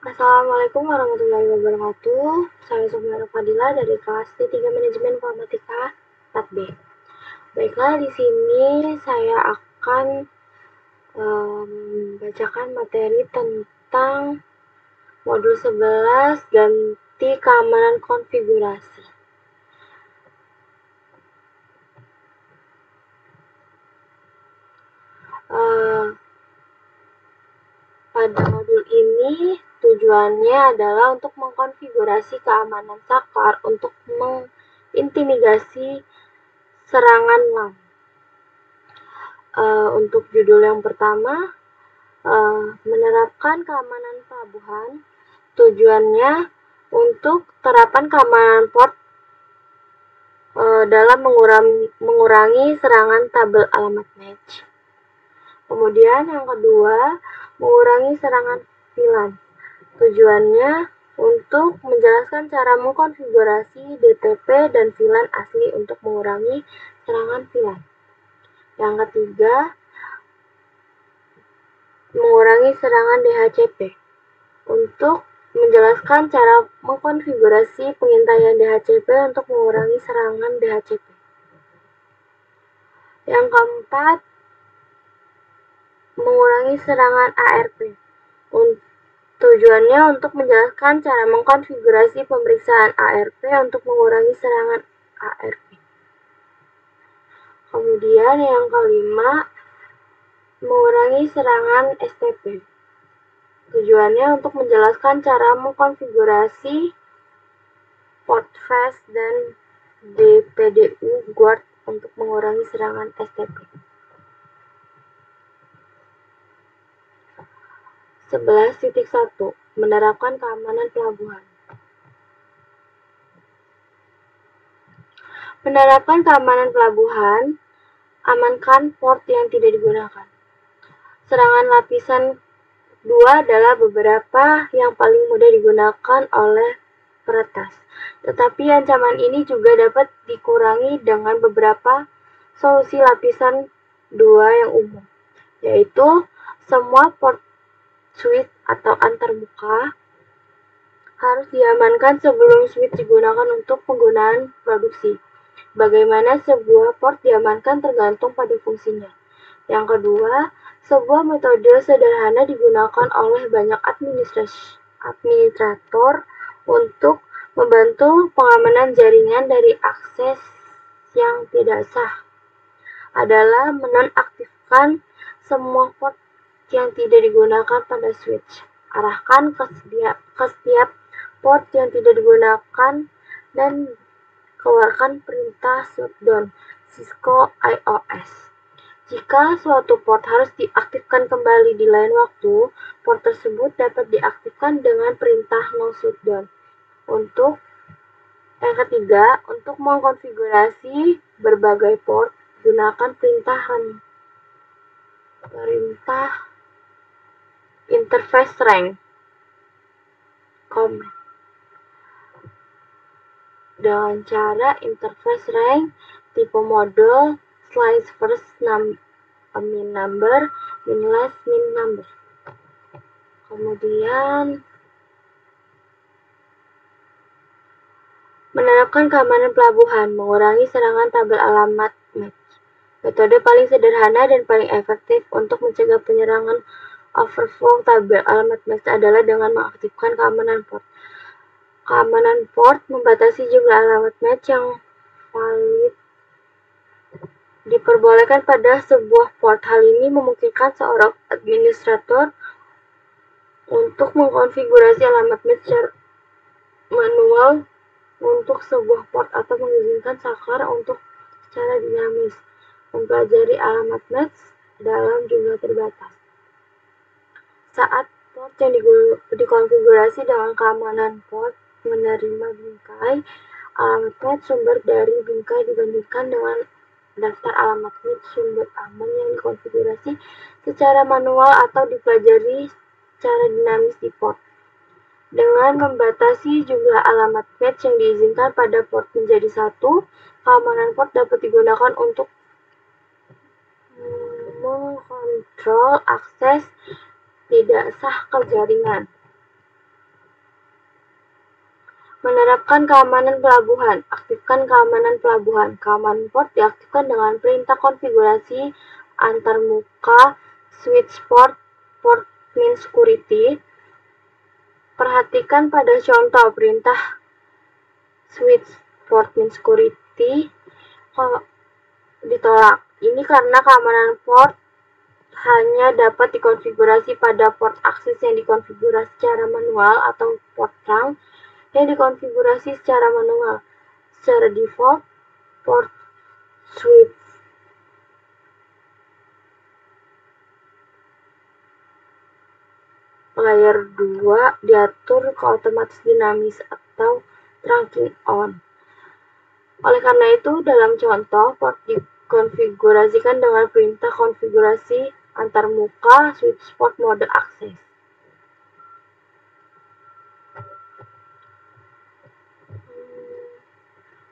Assalamualaikum warahmatullahi wabarakatuh. Saya Sumiara Fadila dari kelas D3 Manajemen Informatika 4B. Baiklah, di sini saya akan membacakan materi tentang modul 11 ganti keamanan konfigurasi. Pada modul ini tujuannya adalah untuk mengkonfigurasi keamanan saklar untuk mengintimidasi serangan LAN. Untuk judul yang pertama, menerapkan keamanan pelabuhan. Tujuannya untuk terapan keamanan port dalam mengurangi serangan tabel alamat match. Kemudian yang kedua, mengurangi serangan VLAN. Tujuannya untuk menjelaskan cara mengkonfigurasi DTP dan VLAN asli untuk mengurangi serangan VLAN. Yang ketiga, mengurangi serangan DHCP. Untuk menjelaskan cara mengkonfigurasi pengintaian DHCP untuk mengurangi serangan DHCP. Yang keempat, mengurangi serangan ARP. Tujuannya untuk menjelaskan cara mengkonfigurasi pemeriksaan ARP untuk mengurangi serangan ARP. Kemudian yang kelima, mengurangi serangan STP. Tujuannya untuk menjelaskan cara mengkonfigurasi port fast dan DPDU guard untuk mengurangi serangan STP. 11.1 Menerapkan keamanan pelabuhan. Menerapkan keamanan pelabuhan, amankan port yang tidak digunakan. Serangan lapisan 2 adalah beberapa yang paling mudah digunakan oleh peretas. Tetapi ancaman ini juga dapat dikurangi dengan beberapa solusi lapisan 2 yang umum, yaitu semua port switch atau antarmuka harus diamankan sebelum switch digunakan untuk penggunaan produksi. Bagaimana sebuah port diamankan tergantung pada fungsinya. Yang kedua, sebuah metode sederhana digunakan oleh banyak administrator untuk membantu pengamanan jaringan dari akses yang tidak sah adalah menonaktifkan semua port yang tidak digunakan pada switch. Arahkan ke setiap port yang tidak digunakan dan keluarkan perintah shutdown Cisco IOS. Jika suatu port harus diaktifkan kembali di lain waktu, port tersebut dapat diaktifkan dengan perintah no shutdown. Untuk yang ketiga, untuk mengkonfigurasi berbagai port, gunakan perintah interface rank command. Dengan cara interface rank, tipe model, slice first min number, min last min number. Kemudian menerapkan keamanan pelabuhan, mengurangi serangan tabel alamat match. Metode paling sederhana dan paling efektif untuk mencegah penyerangan overflow tabel alamat match adalah dengan mengaktifkan keamanan port. Keamanan port membatasi jumlah alamat match yang valid diperbolehkan pada sebuah port. Hal ini memungkinkan seorang administrator untuk mengkonfigurasi alamat match secara manual untuk sebuah port atau mengizinkan saklar untuk secara dinamis mempelajari alamat match dalam jumlah terbatas. Saat port yang dikonfigurasi dengan keamanan port menerima bingkai alamat match sumber dari bingkai dibandingkan dengan daftar alamat match sumber aman yang dikonfigurasi secara manual atau dipelajari secara dinamis di port. Dengan membatasi jumlah alamat match yang diizinkan pada port menjadi 1, keamanan port dapat digunakan untuk mengontrol akses tidak sah ke jaringan. Menerapkan keamanan pelabuhan. Aktifkan keamanan pelabuhan. Keamanan port diaktifkan dengan perintah konfigurasi antarmuka switch port min security. Perhatikan pada contoh perintah switch port min security ditolak. Ini karena keamanan port hanya dapat dikonfigurasi pada port akses yang dikonfigurasi secara manual atau port trunk yang dikonfigurasi secara manual. Secara default, port switch layer 2 diatur ke otomatis dinamis atau trunking on. Oleh karena itu, dalam contoh, port dikonfigurasikan dengan perintah konfigurasi antarmuka switch port mode akses.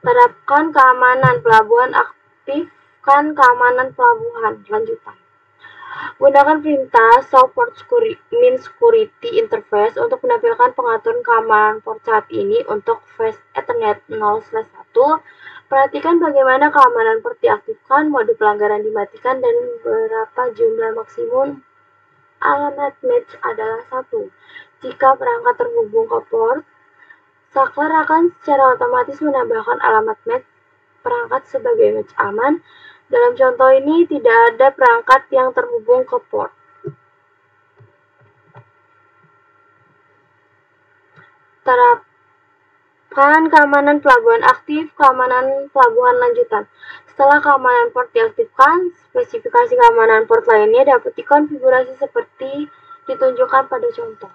Terapkan keamanan pelabuhan. Aktifkan keamanan pelabuhan. Lanjutan. Gunakan perintah show port min security interface untuk menampilkan pengaturan keamanan port saat ini untuk Fast Ethernet 0/1. Perhatikan bagaimana keamanan port diaktifkan, mode pelanggaran dimatikan, dan berapa jumlah maksimum alamat match adalah 1. Jika perangkat terhubung ke port, saklar akan secara otomatis menambahkan alamat match perangkat sebagai match aman. Dalam contoh ini, tidak ada perangkat yang terhubung ke port. Terapkan keamanan pelabuhan. Aktif keamanan pelabuhan lanjutan. Setelah keamanan port diaktifkan, spesifikasi keamanan port lainnya dapat dikonfigurasi seperti ditunjukkan pada contoh.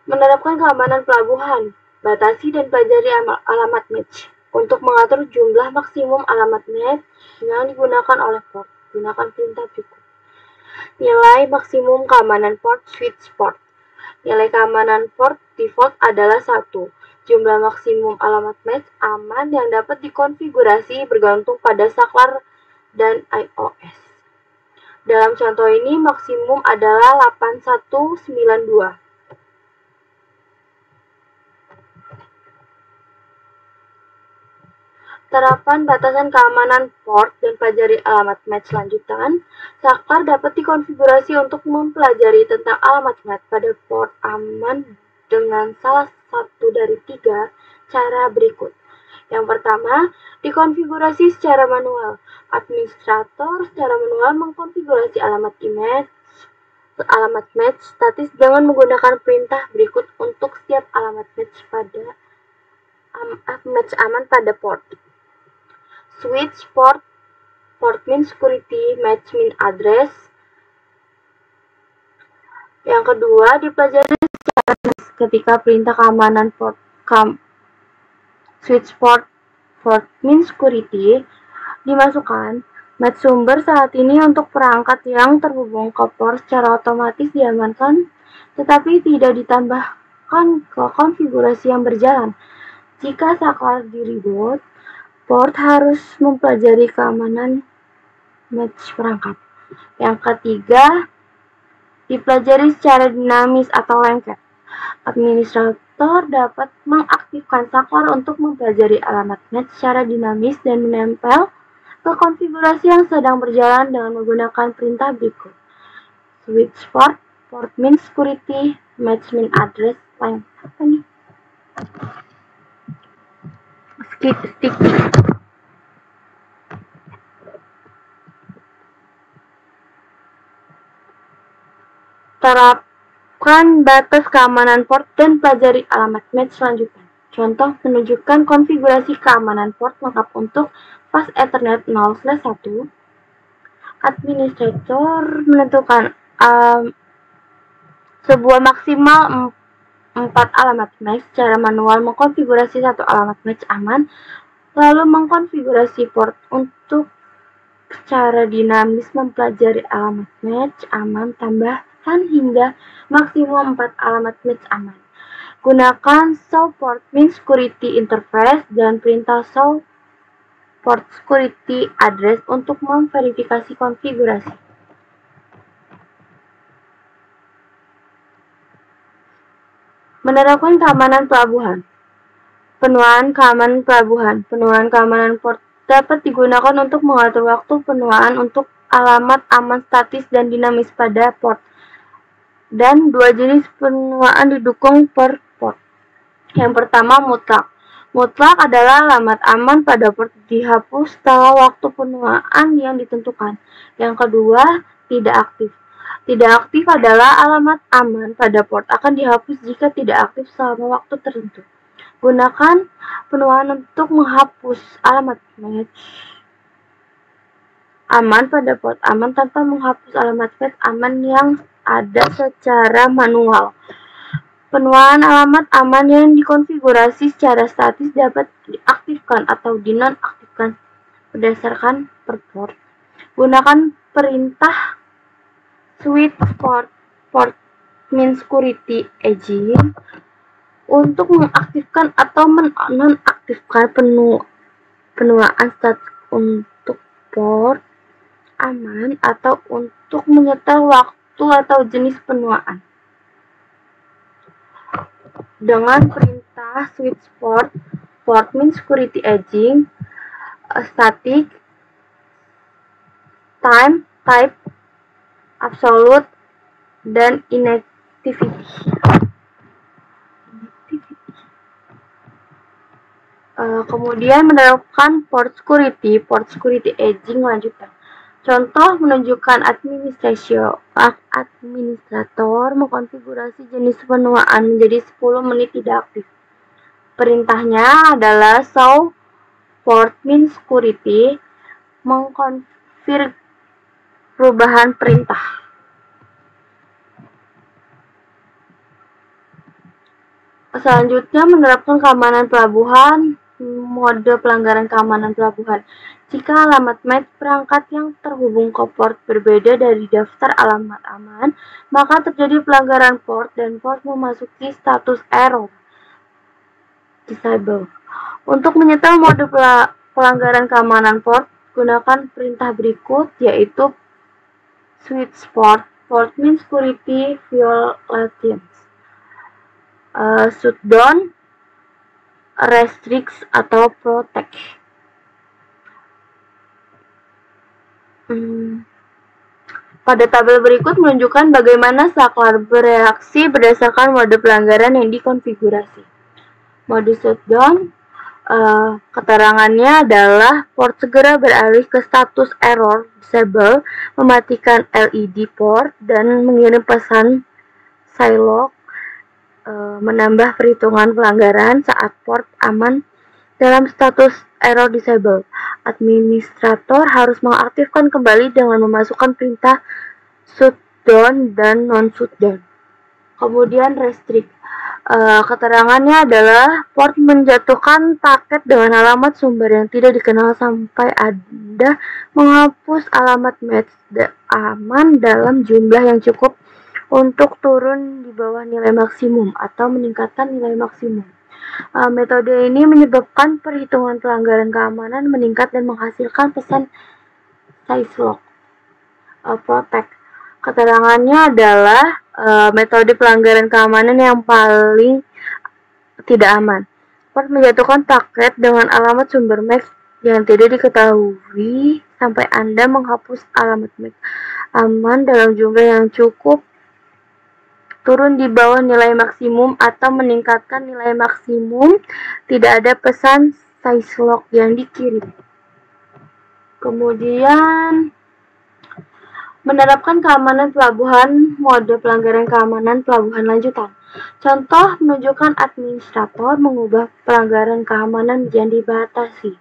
Menerapkan keamanan pelabuhan. Batasi dan pelajari alamat match. Untuk mengatur jumlah maksimum alamat match yang digunakan oleh port, gunakan perintah berikut. Nilai maksimum keamanan port switch port. Nilai keamanan port default adalah 1. Jumlah maksimum alamat match aman yang dapat dikonfigurasi bergantung pada saklar dan iOS. Dalam contoh ini, maksimum adalah 8192. Terapan batasan keamanan port dan pelajari alamat match lanjutan. Saklar dapat dikonfigurasi untuk mempelajari tentang alamat match pada port aman dengan salah satu dari 3 cara berikut. Yang pertama, dikonfigurasi secara manual. Administrator secara manual mengkonfigurasi alamat match statis dengan menggunakan perintah berikut untuk setiap alamat match aman pada port. Switch port min security match min address. Yang kedua, dipelajari secara ketika perintah keamanan port switch port min security dimasukkan, match sumber saat ini untuk perangkat yang terhubung ke port secara otomatis diamankan, tetapi tidak ditambahkan ke konfigurasi yang berjalan. Jika saklar di reboot, port harus mempelajari keamanan match perangkat. Yang ketiga, dipelajari secara dinamis atau lengket. Administrator dapat mengaktifkan saklar untuk mempelajari alamat match secara dinamis dan menempel ke konfigurasi yang sedang berjalan dengan menggunakan perintah berikut. Switch port min security match min address length. Apa nih? Sticky. Terapkan batas keamanan port dan pelajari alamat match selanjutnya. Contoh menunjukkan konfigurasi keamanan port lengkap untuk Fast Ethernet 0/1. Administrator menentukan sebuah maksimal 4 alamat match secara manual, mengkonfigurasi 1 alamat match aman, lalu mengkonfigurasi port untuk secara dinamis mempelajari alamat match aman tambahan hingga maksimum 4 alamat match aman. Gunakan show port means security interface dan perintah show port security address untuk memverifikasi konfigurasi. Menerapkan keamanan pelabuhan. Penuaan keamanan pelabuhan. Penuaan keamanan port dapat digunakan untuk mengatur waktu penuaan untuk alamat aman statis dan dinamis pada port. Dan dua jenis penuaan didukung per port. Yang pertama, mutlak. Mutlak adalah alamat aman pada port dihapus setelah waktu penuaan yang ditentukan. Yang kedua, tidak aktif. Tidak aktif adalah alamat aman pada port akan dihapus jika tidak aktif selama waktu tertentu. Gunakan penuaan untuk menghapus alamat match aman pada port aman tanpa menghapus alamat match aman yang ada secara manual. Penuaan alamat aman yang dikonfigurasi secara statis dapat diaktifkan atau dinonaktifkan berdasarkan per port. Gunakan perintah switch port means security agent untuk mengaktifkan atau menonaktifkan penuaan statis untuk port aman atau untuk menyetel waktu atau jenis penuaan. Dengan perintah switch port means security agent, static, time, type, absolute, dan inactivity. Kemudian menerapkan port security aging lanjutan. Contoh menunjukkan administrator mengkonfigurasi jenis penuaan menjadi 10 menit tidak aktif. Perintahnya adalah show port means security mengkonfirmasi perubahan perintah. Selanjutnya menerapkan keamanan pelabuhan, mode pelanggaran keamanan pelabuhan. Jika alamat match perangkat yang terhubung ke port berbeda dari daftar alamat aman, maka terjadi pelanggaran port dan port memasuki status error disable. Untuk menyetel mode pelanggaran keamanan port, gunakan perintah berikut, yaitu switch port means security violations, shutdown, restrict, atau protect. Pada tabel berikut menunjukkan bagaimana saklar bereaksi berdasarkan mode pelanggaran yang dikonfigurasi. Mode shutdown, keterangannya adalah port segera beralih ke status error disable, mematikan LED port, dan mengirim pesan Shylock, menambah perhitungan pelanggaran saat port aman dalam status error disable. Administrator harus mengaktifkan kembali dengan memasukkan perintah shutdown dan non-shutdown. Kemudian restrict. Keterangannya adalah port menjatuhkan paket dengan alamat sumber yang tidak dikenal sampai Anda menghapus alamat match aman dalam jumlah yang cukup untuk turun di bawah nilai maksimum atau meningkatkan nilai maksimum. Metode ini menyebabkan perhitungan pelanggaran keamanan meningkat dan menghasilkan pesan Shylock. Protect. Keterangannya adalah metode pelanggaran keamanan yang paling tidak aman. Port menjatuhkan paket dengan alamat sumber MAC yang tidak diketahui sampai Anda menghapus alamat MAC aman dalam jumlah yang cukup, turun di bawah nilai maksimum atau meningkatkan nilai maksimum. Tidak ada pesan Shylock yang dikirim. Kemudian menerapkan keamanan pelabuhan, mode pelanggaran keamanan pelabuhan lanjutan. Contoh menunjukkan administrator mengubah pelanggaran keamanan menjadi dibatasi.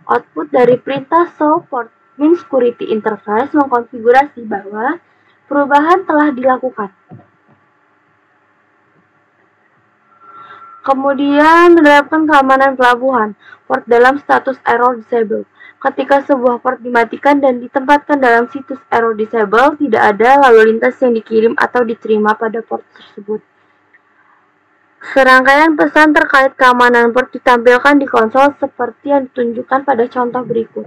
Output dari perintah show port means security interface mengkonfigurasi bahwa perubahan telah dilakukan. Kemudian menerapkan keamanan pelabuhan, port dalam status error disable. Ketika sebuah port dimatikan dan ditempatkan dalam situs error disable, tidak ada lalu lintas yang dikirim atau diterima pada port tersebut. Serangkaian pesan terkait keamanan port ditampilkan di konsol seperti yang ditunjukkan pada contoh berikut.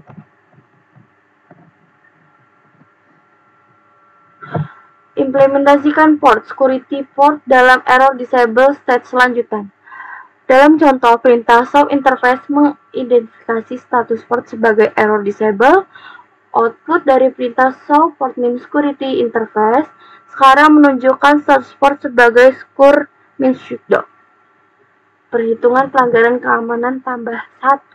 Implementasikan port security port dalam error disable state selanjutan. Dalam contoh, perintah show interface mengidentifikasi status port sebagai error disable. Output dari perintah show port min security interface sekarang menunjukkan status port sebagai secure min shutdown. Perhitungan pelanggaran keamanan tambah 1.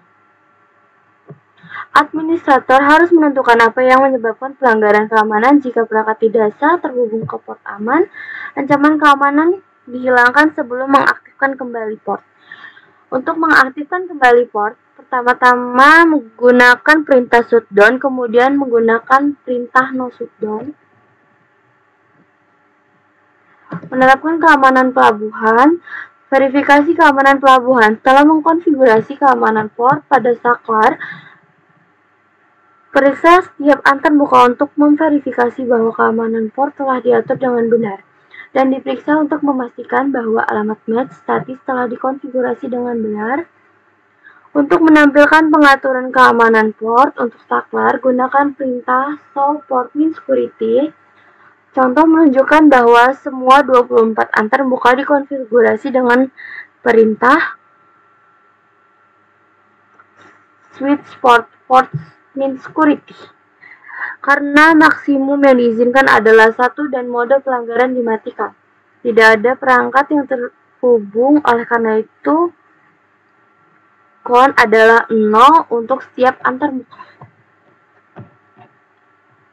Administrator harus menentukan apa yang menyebabkan pelanggaran keamanan. Jika perangkat tidak sah terhubung ke port aman, ancaman keamanan dihilangkan sebelum mengaktifkan kembali port. Untuk mengaktifkan kembali port, pertama-tama menggunakan perintah shutdown, kemudian menggunakan perintah no shutdown. Menerapkan keamanan pelabuhan. Verifikasi keamanan pelabuhan. Setelah mengkonfigurasi keamanan port pada saklar, periksa setiap antarmuka untuk memverifikasi bahwa keamanan port telah diatur dengan benar, dan diperiksa untuk memastikan bahwa alamat match statis telah dikonfigurasi dengan benar. Untuk menampilkan pengaturan keamanan port untuk saklar, gunakan perintah show port min security. Contoh menunjukkan bahwa semua 24 antarmuka dikonfigurasi dengan perintah switch port min security. Karena maksimum yang diizinkan adalah 1 dan mode pelanggaran dimatikan. Tidak ada perangkat yang terhubung, oleh karena itu count adalah 0 untuk setiap antarmuka.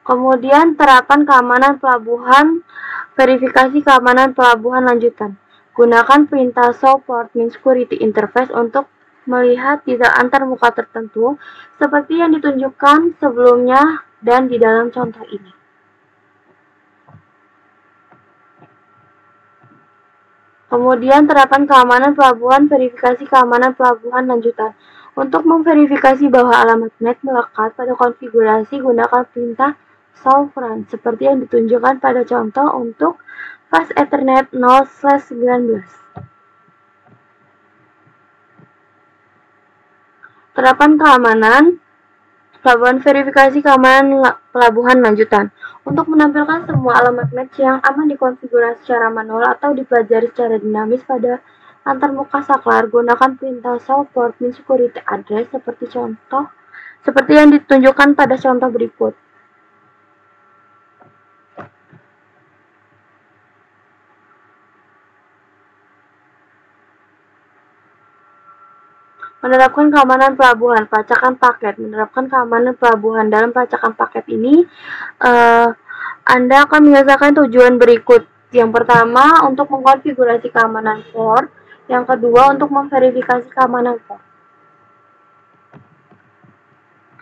Kemudian terapan keamanan pelabuhan. Verifikasi keamanan pelabuhan lanjutan. Gunakan perintah show port min security interface untuk melihat titik antarmuka tertentu seperti yang ditunjukkan sebelumnya dan di dalam contoh ini. Kemudian terapan keamanan pelabuhan. Verifikasi keamanan pelabuhan lanjutan. Untuk memverifikasi bahwa alamat NAT melekat pada konfigurasi, gunakan perintah show front seperti yang ditunjukkan pada contoh untuk fast Ethernet 0/19. Terapan keamanan pelabuhan. Verifikasi keamanan pelabuhan lanjutan. Untuk menampilkan semua alamat match yang aman dikonfigurasi secara manual atau dipelajari secara dinamis pada antarmuka saklar, gunakan perintah show port min security address seperti yang ditunjukkan pada contoh berikut. Menerapkan keamanan pelabuhan. Pelacakan paket. Menerapkan keamanan pelabuhan. Dalam pelacakan paket ini, Anda akan menyelesaikan tujuan berikut. Yang pertama, untuk mengkonfigurasi keamanan port. Yang kedua, untuk memverifikasi keamanan port.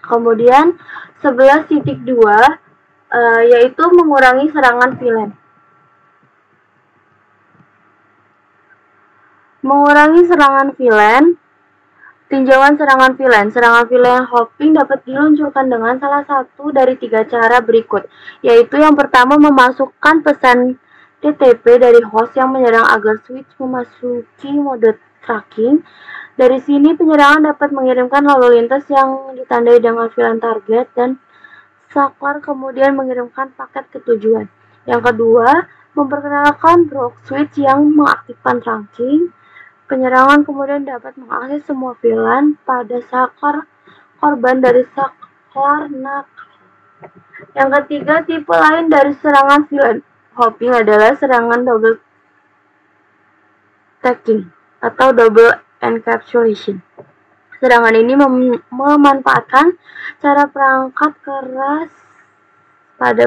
Kemudian, 11.2, yaitu mengurangi serangan VLAN. Mengurangi serangan VLAN. Tinjauan serangan VLAN. Serangan VLAN hopping dapat diluncurkan dengan salah satu dari 3 cara berikut, yaitu yang pertama, memasukkan pesan TTP dari host yang menyerang agar switch memasuki mode tracking. Dari sini, penyerangan dapat mengirimkan lalu lintas yang ditandai dengan VLAN target dan saklar kemudian mengirimkan paket ke tujuan. Yang kedua, memperkenalkan broke switch yang mengaktifkan tracking. Penyerangan kemudian dapat mengakses semua VLAN pada saklar korban dari saklar NAT. Yang ketiga, tipe lain dari serangan VLAN hopping adalah serangan double tagging atau double encapsulation. Serangan ini memanfaatkan cara perangkat keras pada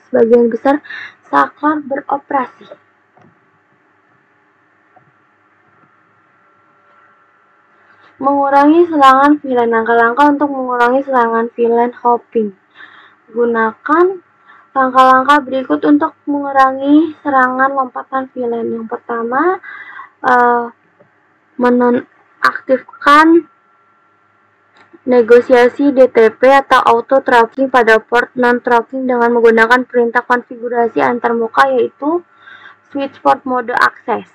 sebagian besar saklar beroperasi. Mengurangi serangan VLAN. Langkah-langkah untuk mengurangi serangan VLAN hopping. Gunakan langkah-langkah berikut untuk mengurangi serangan lompatan VLAN. Yang pertama, menonaktifkan negosiasi DTP atau auto tracking pada port non-tracking dengan menggunakan perintah konfigurasi antarmuka, yaitu switch port mode access.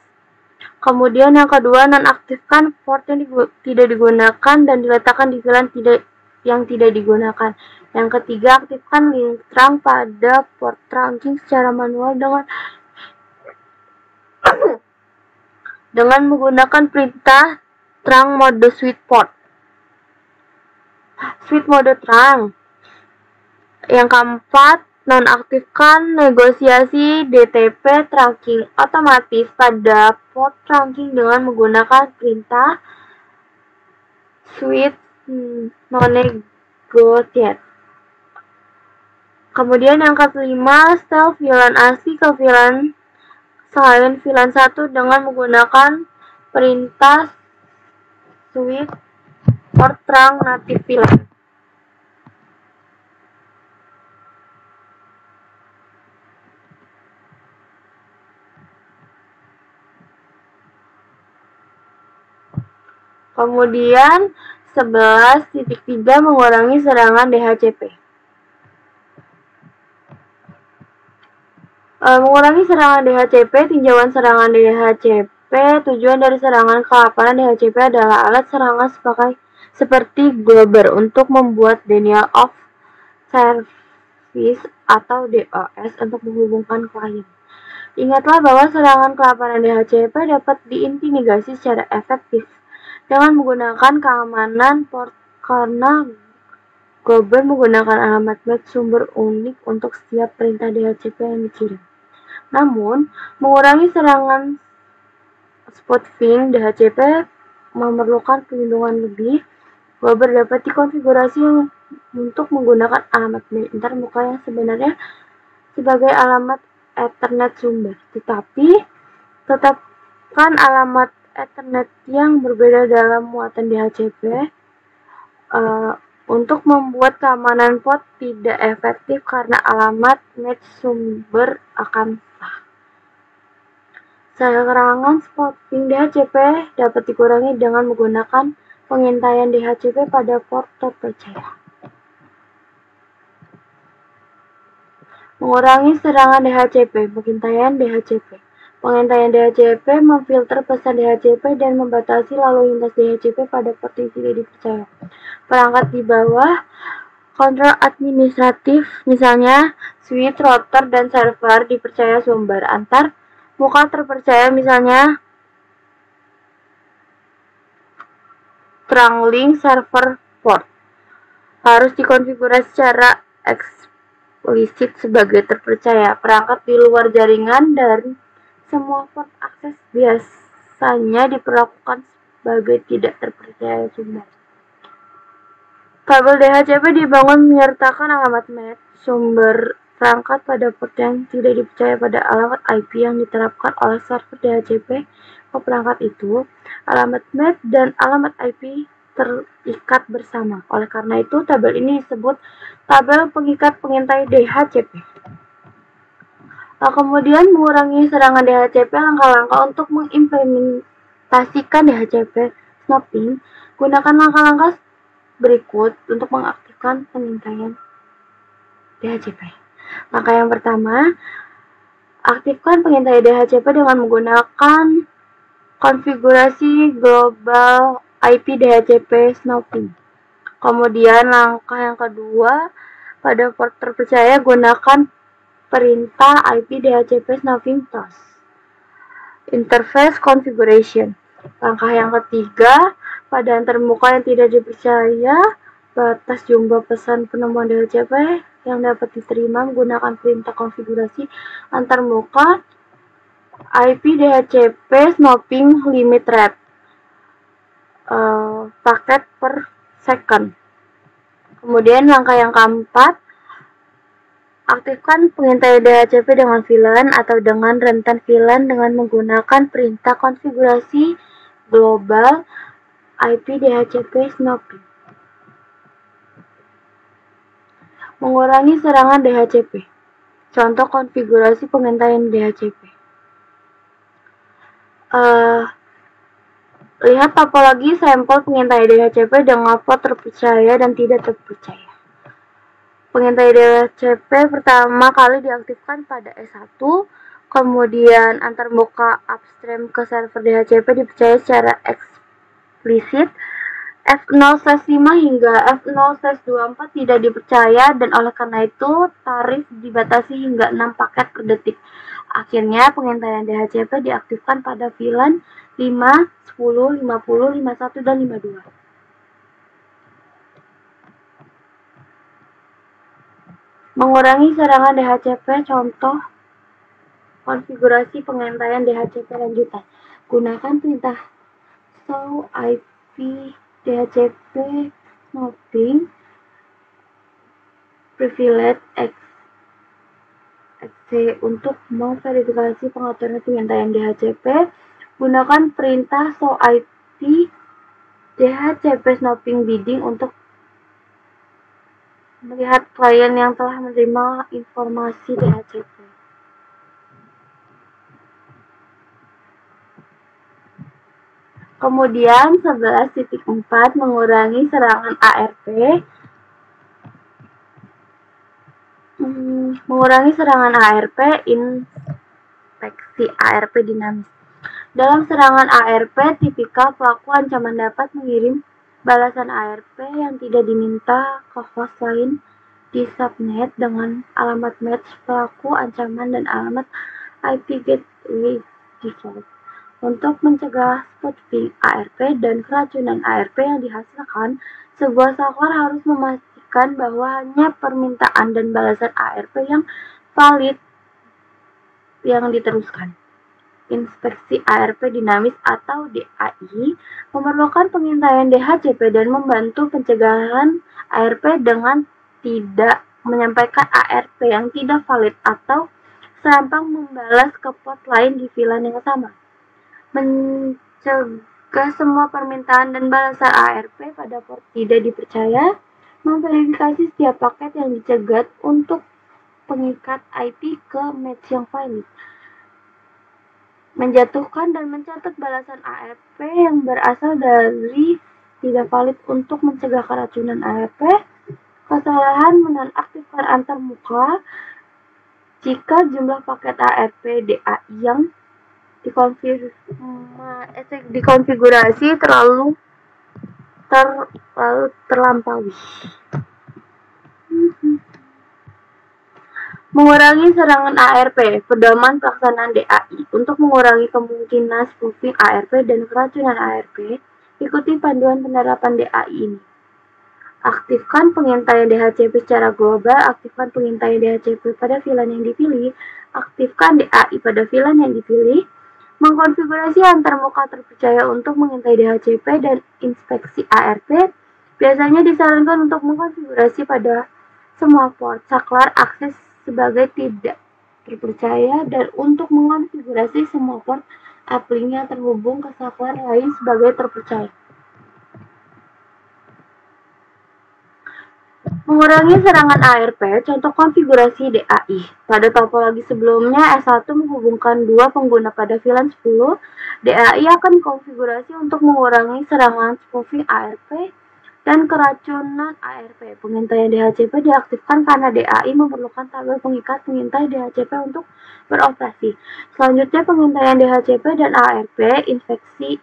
Kemudian yang kedua, nonaktifkan port yang tidak digunakan dan diletakkan di VLAN yang tidak digunakan. Yang ketiga, aktifkan link trunk pada port trunking secara manual dengan menggunakan perintah trunk mode switch port. Switch mode trunk. Yang keempat, nonaktifkan negosiasi DTP trunking otomatis pada port trunking dengan menggunakan perintah switch non-negotiate. Kemudian yang kelima, setel VLAN asli ke VLAN selain VLAN 1 dengan menggunakan perintah switch port trunk native VLAN. Kemudian 11.3 mengurangi serangan DHCP. Mengurangi serangan DHCP, tinjauan serangan DHCP. Tujuan dari serangan kelaparan DHCP adalah alat serangan seperti Globber untuk membuat denial of service atau DOS untuk menghubungkan klien. Ingatlah bahwa serangan kelaparan DHCP dapat diintimidasi secara efektif dengan menggunakan keamanan port karena Globber menggunakan alamat MAC sumber unik untuk setiap perintah DHCP yang dikirim. Namun, mengurangi serangan spoofing DHCP memerlukan perlindungan lebih. Globber dapat dikonfigurasi untuk menggunakan alamat MAC intermuka yang sebenarnya sebagai alamat Ethernet sumber, tetapi tetapkan alamat Ethernet yang berbeda dalam muatan DHCP untuk membuat keamanan port tidak efektif karena alamat match sumber akan sah. Serangan spoofing DHCP dapat dikurangi dengan menggunakan pengintaian DHCP pada port terpercaya. Mengurangi serangan DHCP, pengintaian DHCP. Pengintaian DHCP memfilter pesan DHCP dan membatasi lalu lintas DHCP pada port yang tidak dipercaya. Perangkat di bawah kontrol administratif, misalnya switch, router, dan server dipercaya sumber antar muka terpercaya, misalnya trunk link server port, harus dikonfigurasi secara eksplisit sebagai terpercaya. Perangkat di luar jaringan dari semua port akses biasanya diperlakukan sebagai tidak terpercaya sumber. Kabel DHCP dibangun menyertakan alamat MAC sumber perangkat pada port yang tidak dipercaya pada alamat IP yang diterapkan oleh server DHCP ke perangkat itu. Alamat MAC dan alamat IP terikat bersama. Oleh karena itu, tabel ini disebut tabel pengikat pengintai DHCP. Kemudian mengurangi serangan DHCP, langkah-langkah untuk mengimplementasikan DHCP snooping. Gunakan langkah-langkah berikut untuk mengaktifkan pengintaian DHCP. Langkah yang pertama, aktifkan pengintai DHCP dengan menggunakan konfigurasi global IP DHCP snooping. Kemudian langkah yang kedua, pada port terpercaya gunakan perintah IP DHCP snooping plus. Interface configuration. Langkah yang ketiga, pada antarmuka yang tidak dipercaya, batas jumlah pesan penemuan DHCP yang dapat diterima menggunakan perintah konfigurasi antarmuka IP DHCP snooping limit rate paket per second. Kemudian langkah yang keempat, aktifkan pengintai DHCP dengan VLAN atau dengan rentan VLAN dengan menggunakan perintah konfigurasi global IP DHCP snooping. Mengurangi serangan DHCP. Contoh konfigurasi pengintaian DHCP. Lihat topologi sampel pengintai DHCP dengan port terpercaya dan tidak terpercaya. Pengintai DHCP pertama kali diaktifkan pada S1, Kemudian antarmuka upstream ke server DHCP dipercaya secara eksplisit. F0/5 hingga F0/24 tidak dipercaya, dan oleh karena itu tarif dibatasi hingga 6 paket per detik. Akhirnya pengintaian DHCP diaktifkan pada VLAN 5, 10, 50, 51, dan 52. Mengurangi serangan DHCP. Contoh konfigurasi pengintaian DHCP lanjutan. Gunakan perintah show IP DHCP snoping privilege XC untuk memverifikasi pengaturan pengintaian DHCP. Gunakan perintah show IP DHCP snoping bidding untuk melihat klien yang telah menerima informasi DHCP. Kemudian 11.4 mengurangi serangan ARP. Mengurangi serangan ARP, inspeksi ARP dinamis. Dalam serangan ARP tipikal, pelaku ancaman dapat mengirim balasan ARP yang tidak diminta ke host lain di subnet dengan alamat match pelaku ancaman dan alamat IP gateway default. Untuk mencegah spoofing ARP dan keracunan ARP yang dihasilkan, sebuah software harus memastikan bahwa hanya permintaan dan balasan ARP yang valid yang diteruskan. Inspeksi ARP dinamis atau DAI memerlukan pengintaian DHCP dan membantu pencegahan ARP dengan tidak menyampaikan ARP yang tidak valid atau serampang membalas ke port lain di VLAN yang sama. Mencegah semua permintaan dan balasan ARP pada port tidak dipercaya. Memverifikasi setiap paket yang dicegat untuk pengikat IP ke match yang valid. Menjatuhkan dan mencatat balasan ARP yang berasal dari tidak valid untuk mencegah keracunan ARP. Kesalahan menonaktifkan antarmuka jika jumlah paket ARP DAI yang dikonfigurasi terlampaui. Mengurangi serangan ARP, pedoman pelaksanaan DAI. Untuk mengurangi kemungkinan spoofing ARP dan keracunan ARP, ikuti panduan penerapan DAI ini. Aktifkan pengintaian DHCP secara global. Aktifkan pengintaian DHCP pada VLAN yang dipilih. Aktifkan DAI pada VLAN yang dipilih. Mengkonfigurasi antarmuka terpercaya untuk mengintai DHCP dan inspeksi ARP. Biasanya disarankan untuk mengkonfigurasi pada semua port saklar akses sebagai tidak terpercaya, dan untuk mengonfigurasi semua port uplink yang terhubung ke saklar lain sebagai terpercaya. Mengurangi serangan ARP, contoh konfigurasi DAI. Pada topologi sebelumnya, S1 menghubungkan dua pengguna pada VLAN 10. DAI akan dikonfigurasi untuk mengurangi serangan spoofing ARP dan keracunan ARP. Pengintaian DHCP diaktifkan karena DAI memerlukan tabel pengikat pengintai DHCP untuk beroperasi. Selanjutnya, pengintaian DHCP dan ARP infeksi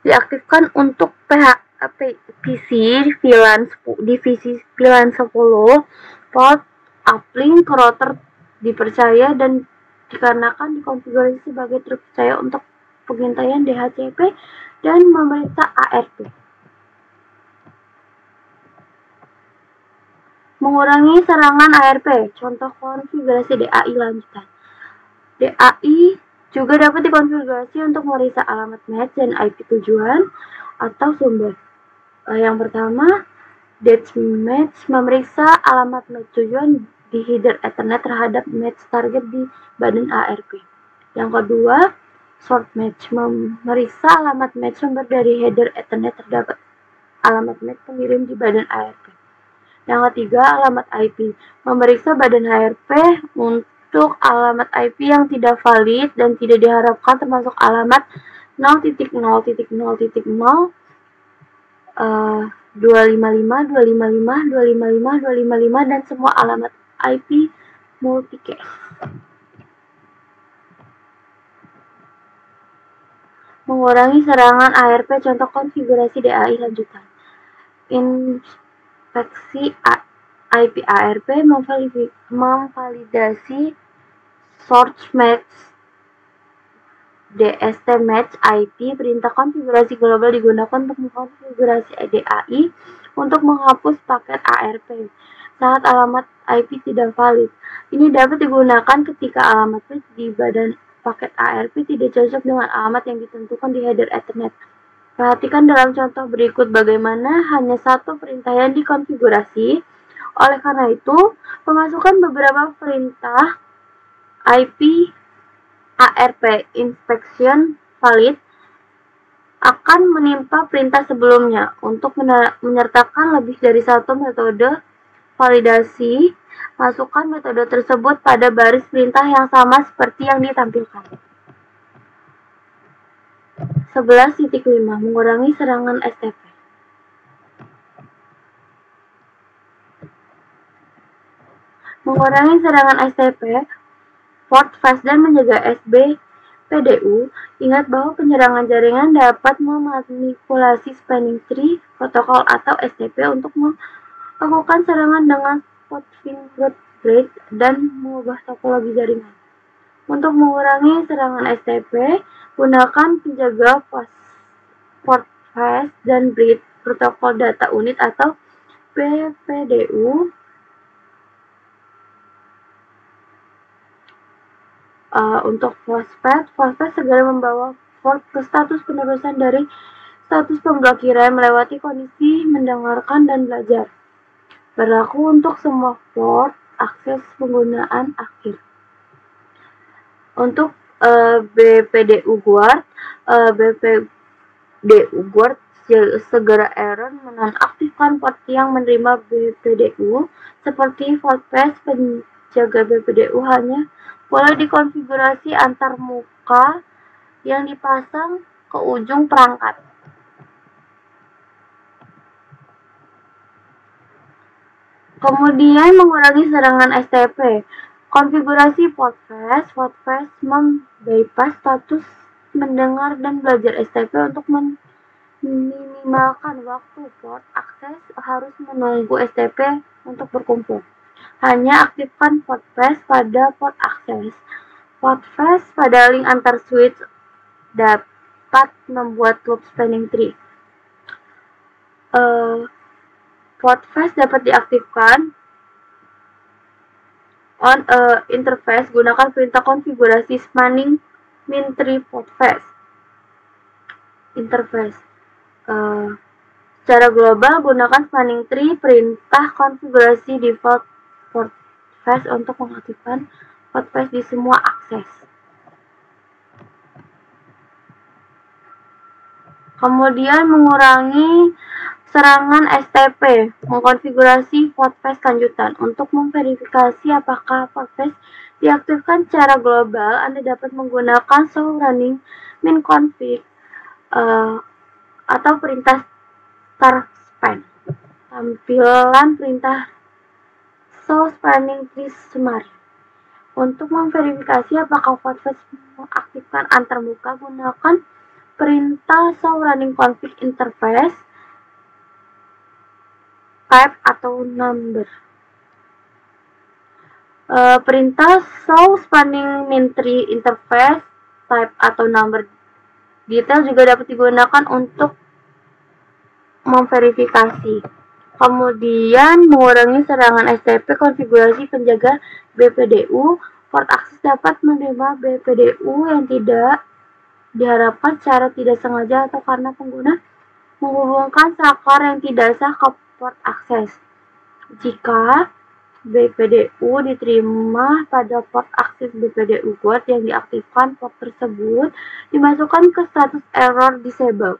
diaktifkan untuk PC divisi VLAN 10 port uplink router dipercaya dan dikarenakan dikonfigurasi sebagai terpercaya untuk pengintaian DHCP dan memeriksa ARP. Mengurangi serangan ARP, contoh konfigurasi DAI lanjutan. DAI juga dapat dikonfigurasi untuk memeriksa alamat match dan IP tujuan atau sumber. Yang pertama, Dash match memeriksa alamat match tujuan di header Ethernet terhadap match target di badan ARP. Yang kedua, Sort match memeriksa alamat match sumber dari header Ethernet terhadap alamat match pengirim di badan ARP. Yang ketiga, alamat IP memeriksa badan ARP untuk alamat IP yang tidak valid dan tidak diharapkan, termasuk alamat 0.0.0.0 255, 255, 255, 255, dan semua alamat IP multicast. Mengurangi serangan ARP, contoh konfigurasi DAI lanjutan. Inspeksi IP ARP, memvalidasi source match DST match IP. Perintah konfigurasi global digunakan untuk mengkonfigurasi DAI untuk menghapus paket ARP saat alamat IP tidak valid. Ini dapat digunakan ketika alamat page di badan paket ARP tidak cocok dengan alamat yang ditentukan di header Ethernet. Perhatikan dalam contoh berikut bagaimana hanya satu perintah yang dikonfigurasi. Oleh karena itu, pemasukan beberapa perintah IP ARP inspection valid akan menimpa perintah sebelumnya. Untuk menyertakan lebih dari satu metode validasi, masukkan metode tersebut pada baris perintah yang sama seperti yang ditampilkan. 11.5 Mengurangi serangan STP. Mengurangi serangan STP, port fast dan menjaga SBPDU. Ingat bahwa penyerangan jaringan dapat memanipulasi spanning tree protokol atau STP untuk melakukan serangan dengan spot fingered break dan mengubah topologi jaringan. Untuk mengurangi serangan STP, gunakan penjaga port fast dan bridge protokol data unit atau BPDU. Untuk FastPath segera membawa port ke status penerusan dari status pemblokiran melewati kondisi mendengarkan dan belajar. Berlaku untuk semua port akses penggunaan akhir. Untuk BPDU Guard, segera error menonaktifkan port yang menerima BPDU seperti FastPath. Penjaga BPDU hanya boleh dikonfigurasi antar muka yang dipasang ke ujung perangkat. Kemudian mengurangi serangan STP. Konfigurasi port fast membypass status mendengar dan belajar STP untuk meminimalkan waktu port akses harus menunggu STP untuk berkumpul. Hanya aktifkan port fast pada port akses. Port fast pada link antar switch dapat membuat loop spanning tree. Port fast dapat diaktifkan on interface. Gunakan perintah konfigurasi spanning min tree port fast interface. Secara global, gunakan spanning tree perintah konfigurasi default port fast untuk mengaktifkan port fast di semua akses. Kemudian mengurangi serangan STP, mengkonfigurasi port fast lanjutan. Untuk memverifikasi apakah port fast diaktifkan secara global, Anda dapat menggunakan show running min config atau perintah start span. Tampilan perintah show spanning tree summary. Untuk memverifikasi apakah port fast mengaktifkan antarmuka, gunakan perintah show running config interface type atau number. Perintah show spanning min tree interface type atau number detail juga dapat digunakan untuk memverifikasi. Kemudian mengurangi serangan STP, konfigurasi penjaga BPDU. Port akses dapat menerima BPDU yang tidak diharapkan secara tidak sengaja atau karena pengguna menghubungkan saklar yang tidak sah ke port akses. Jika BPDU diterima pada port akses BPDU Guard yang diaktifkan, port tersebut dimasukkan ke status error disable.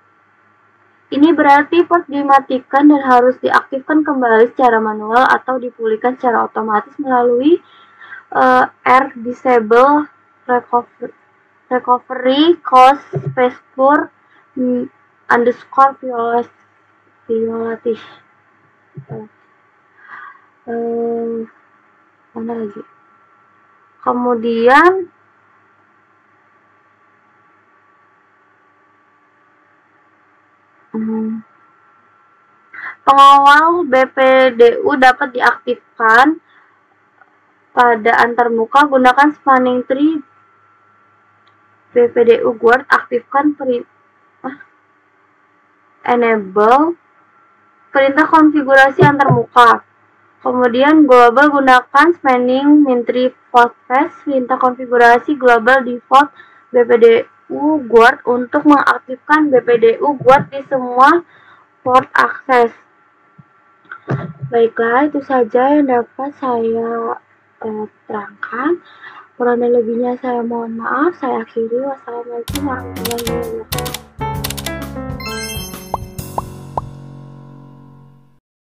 Ini berarti port dimatikan dan harus diaktifkan kembali secara manual atau dipulihkan secara otomatis melalui disable recovery cost spacepur underscore violative. Mana lagi? Kemudian pengawal BPDU dapat diaktifkan pada antarmuka. Gunakan spanning tree BPDU Guard. Aktifkan enable perintah konfigurasi antarmuka. Kemudian global, gunakan spanning tree postfest. Perintah konfigurasi global default BPDU Guard untuk mengaktifkan BPDU Guard di semua port akses. Baiklah, itu saja yang dapat saya terangkan. Kurang dan lebihnya saya mohon maaf. Saya akhiri. Wassalamualaikum warahmatullahi wabarakatuh.